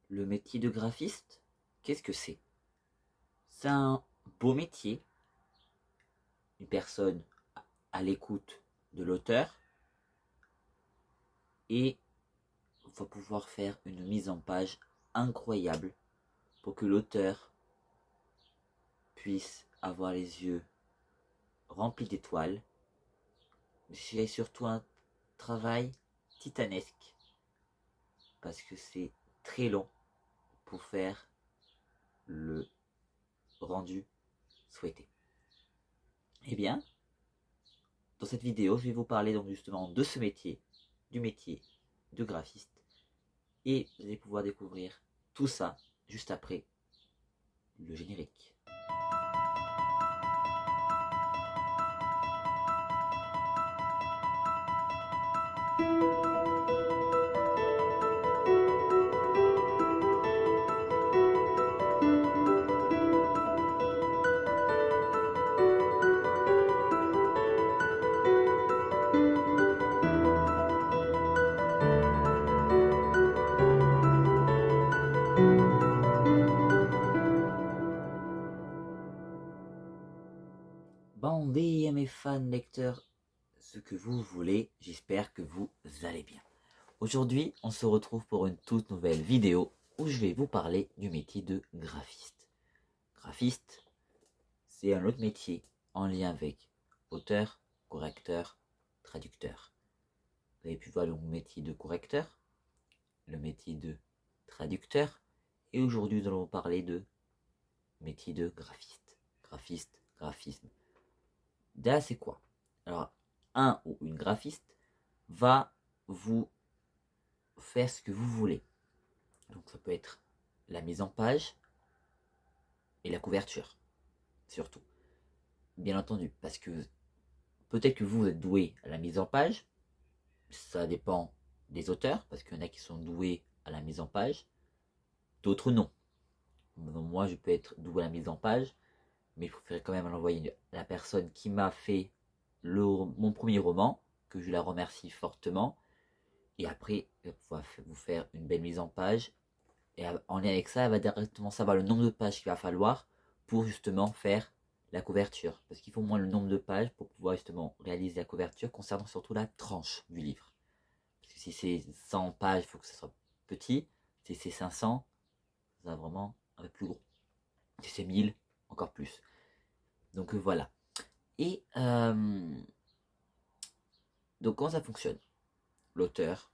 Le métier de graphiste, qu'est-ce que c'est? C'est un beau métier, une personne à l'écoute de l'auteur et va pouvoir faire une mise en page incroyable pour que l'auteur puisse avoir les yeux remplis d'étoiles. C'est surtout un travail titanesque parce que c'est très long pour faire le rendu souhaité. Eh bien, dans cette vidéo, je vais vous parler donc justement de ce métier, du métier de graphiste. Et vous allez pouvoir découvrir tout ça juste après le générique. Bandez à mes fans lecteurs ce que vous voulez, j'espère que vous allez bien. Aujourd'hui, on se retrouve pour une toute nouvelle vidéo où je vais vous parler du métier de graphiste. Graphiste, c'est un autre métier en lien avec auteur, correcteur, traducteur. Vous avez pu voir le métier de correcteur, le métier de traducteur, et aujourd'hui nous allons parler de métier de graphiste. Graphiste, graphisme. Déjà, c'est quoi? Alors, un ou une graphiste va vous faire ce que vous voulez. Donc ça peut être la mise en page et la couverture, surtout. Bien entendu, parce que peut-être que vous êtes doué à la mise en page, ça dépend des auteurs, parce qu'il y en a qui sont doués à la mise en page, d'autres non. Moi, je peux être doué à la mise en page, mais il faudrait quand même l'envoyer à la personne qui m'a fait mon premier roman, que je la remercie fortement, et après, elle va vous faire une belle mise en page, et en lien avec ça, elle va directement savoir le nombre de pages qu'il va falloir pour justement faire la couverture. Parce qu'il faut au moins le nombre de pages pour pouvoir justement réaliser la couverture concernant surtout la tranche du livre. Parce que si c'est 100 pages, il faut que ce soit petit. Si c'est 500, ça va vraiment un peu plus gros. Si c'est 1000, encore plus. Donc voilà. Et donc comment ça fonctionne? L'auteur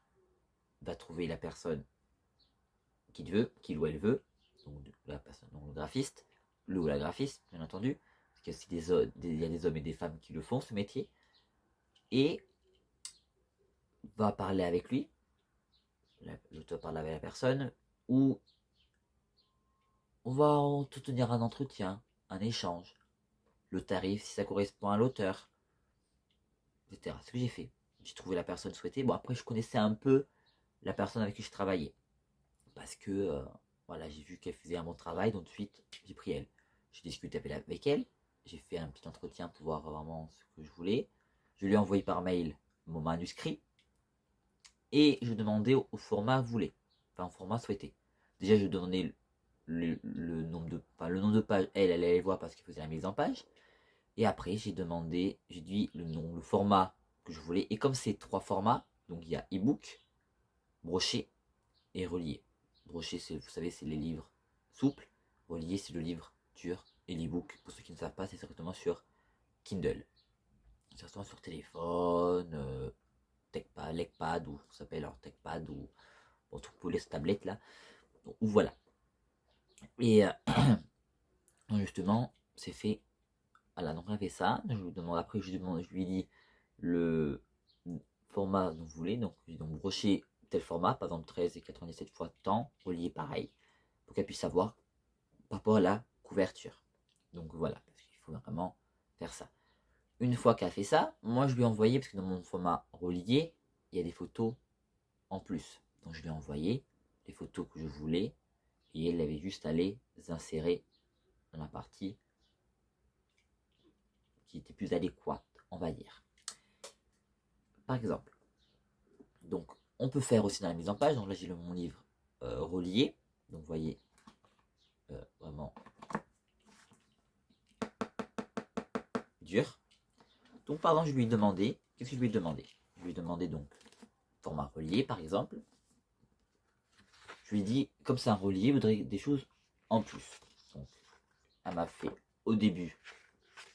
va trouver la personne qu'il ou elle veut, donc la personne, donc le graphiste, le ou la graphiste, bien entendu, parce qu'il y a aussi il y a des hommes et des femmes qui le font, ce métier, et va parler avec lui, l'auteur parle avec la personne, ou on va tout tenir un entretien, un échange, le tarif si ça correspond à l'auteur, etc. C'est ce que j'ai fait. J'ai trouvé la personne souhaitée. Bon, après, je connaissais un peu la personne avec qui je travaillais, parce que voilà, j'ai vu qu'elle faisait un bon travail, donc de suite, j'ai pris elle. J'ai discuté avec elle, j'ai fait un petit entretien pour voir vraiment ce que je voulais. Je lui ai envoyé par mail mon manuscrit et je demandais au format voulait, enfin au format souhaité. Déjà, je donnais le nombre le nombre de pages, elle allait voir parce qu'elle faisait la mise en page. Et après, j'ai dit le format que je voulais. Et comme c'est trois formats, donc il y a ebook, broché et relié. Broché, vous savez, c'est les livres souples. Relié, c'est le livre dur. Et l'ebook, pour ceux qui ne savent pas, c'est directement sur Kindle. C'est directement sur téléphone, TechPad, LegPad, ou ça s'appelle alors TechPad, ou bon, tout pour les tablettes là. Ou voilà. Et justement, c'est fait. Voilà, donc on a fait ça. Je vous demande, après, je lui dis le format dont vous voulez. Donc, brocher tel format, par exemple 13 et 97 fois temps, relié pareil, pour qu'elle puisse savoir par rapport à la couverture. Donc voilà, parce qu'il faut vraiment faire ça. Une fois qu'elle a fait ça, moi je lui ai envoyé, parce que dans mon format relié, il y a des photos en plus. Donc je lui ai envoyé les photos que je voulais, et elle avait juste à les insérer dans la partie qui était plus adéquate, on va dire. Par exemple, donc on peut faire aussi dans la mise en page, donc là j'ai mon livre relié, Donc vous voyez, vraiment dur. Donc pardon, je lui ai demandé, qu'est-ce que je lui ai demandé? Je lui ai demandé donc format relié par exemple. Je lui ai dit, comme c'est un relié, je voudrais des choses en plus. Donc elle m'a fait au début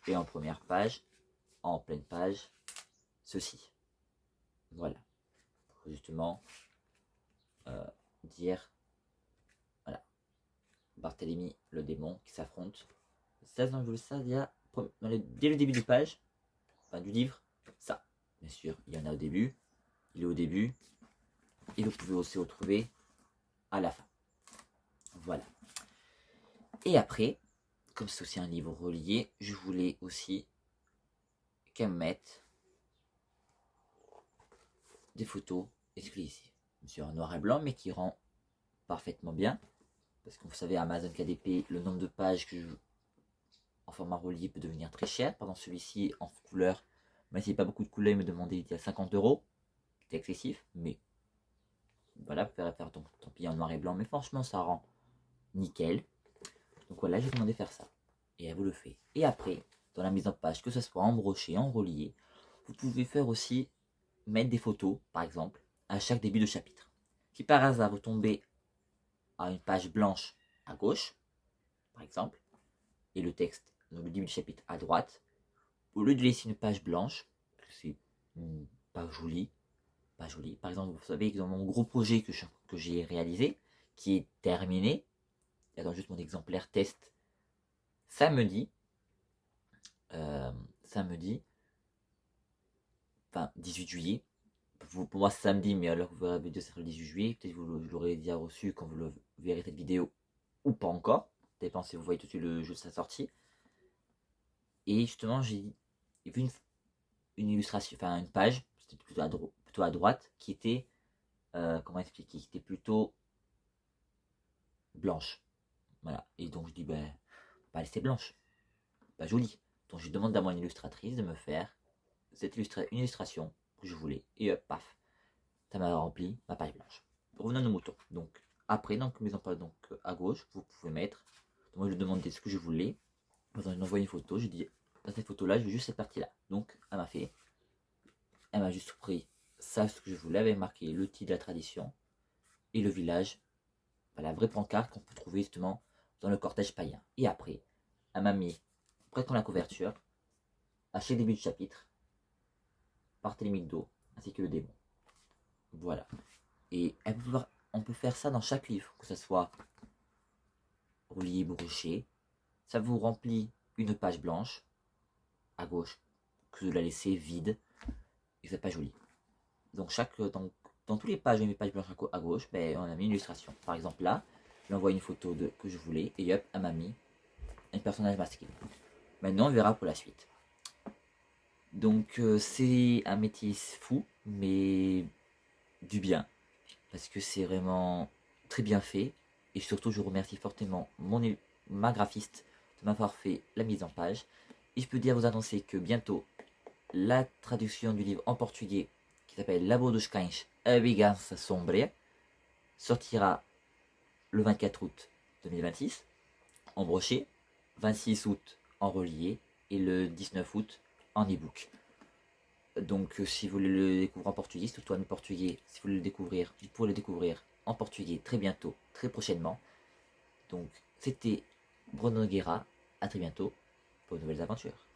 et en première page, en pleine page, ceci. Voilà. Pour justement dire, voilà, Barthélemy, le démon qui s'affronte. Ça, je voulais ça dès le début du page, enfin du livre, ça. Bien sûr, il y en a au début, il est au début, et vous pouvez aussi le retrouver à la fin. Voilà. Et après, comme c'est aussi un livre relié, je voulais aussi qu'elle mette des photos exclusives. Sur un noir et blanc, mais qui rend parfaitement bien. Parce que vous savez, Amazon KDP, le nombre de pages en format relié peut devenir très cher. Pendant celui-ci, en couleur, même s'il n'y a pas beaucoup de couleurs, il me demandait il y a 50 €. C'était excessif, mais voilà, vous pouvez faire tant pis en noir et blanc. Mais franchement, ça rend nickel. Donc voilà, j'ai demandé de faire ça. Et elle vous le fait. Et après, dans la mise en page, que ce soit en broché, en relié, vous pouvez faire aussi mettre des photos, par exemple, à chaque début de chapitre. Si par hasard vous tombez à une page blanche à gauche, par exemple, et le texte, donc le début du chapitre à droite, au lieu de laisser une page blanche, parce que c'est pas joli, pas joli. Par exemple, vous savez que dans mon gros projet que j'ai réalisé, qui est terminé, j'attends juste mon exemplaire test samedi, enfin 18 juillet, pour moi c'est samedi, mais alors vous verrez la vidéo, c'est le 18 juillet, peut-être que vous l'aurez déjà reçu quand vous verrez cette vidéo, ou pas encore, ça dépend si vous voyez tout de suite le jeu de sa sortie. Et justement, j'ai vu une illustration, enfin une page, c'était plutôt à droite, qui était, comment expliquer, qui était plutôt blanche. Voilà. Et donc je dis, ben, pas laisser blanche, pas jolie. Donc je demande à mon illustratrice de me faire une illustration que je voulais. Et hop, paf, ça m'a rempli ma page blanche. Revenons à nos moutons. Donc après, donc, mes emplois, donc à gauche, vous pouvez mettre. Donc, moi je lui demandais ce que je voulais. Quand elle m'envoie une photo, je dis, dans cette photo-là, je veux juste cette partie-là. Donc elle m'a fait. Elle m'a juste pris ça, ce que je voulais, avec marqué le titre de la tradition et le village, la vraie pancarte qu'on peut trouver justement dans le cortège païen. Et après, elle m'a mis, près dans la couverture, à chaque début de chapitre, Barthélemy d'eau, ainsi que le démon. Voilà. Et on peut faire ça dans chaque livre, que ce soit relié, broché. Ça vous remplit une page blanche, à gauche, que vous la laissez vide, et c'est pas joli. Donc dans toutes les pages, une page blanche à gauche, ben, on a mis une illustration. Par exemple là, je lui envoie une photo que je voulais, et hop, elle m'a mis un personnage masqué. Maintenant, on verra pour la suite. Donc c'est un métier fou, mais du bien, parce que c'est vraiment très bien fait. Et surtout, je remercie fortement ma graphiste de m'avoir fait la mise en page. Et je peux dire vous annoncer que bientôt, la traduction du livre en portugais, qui s'appelle Labo dos Cães, A Vingança Sombria, sortira le 24 août 2026 en broché, 26 août en relié et le 19 août en e-book. Donc si vous voulez le découvrir en portugais, surtout en portugais, si vous voulez le découvrir, vous pouvez le découvrir en portugais très bientôt, très prochainement. Donc c'était Bruno Nogueira, à très bientôt pour de nouvelles aventures.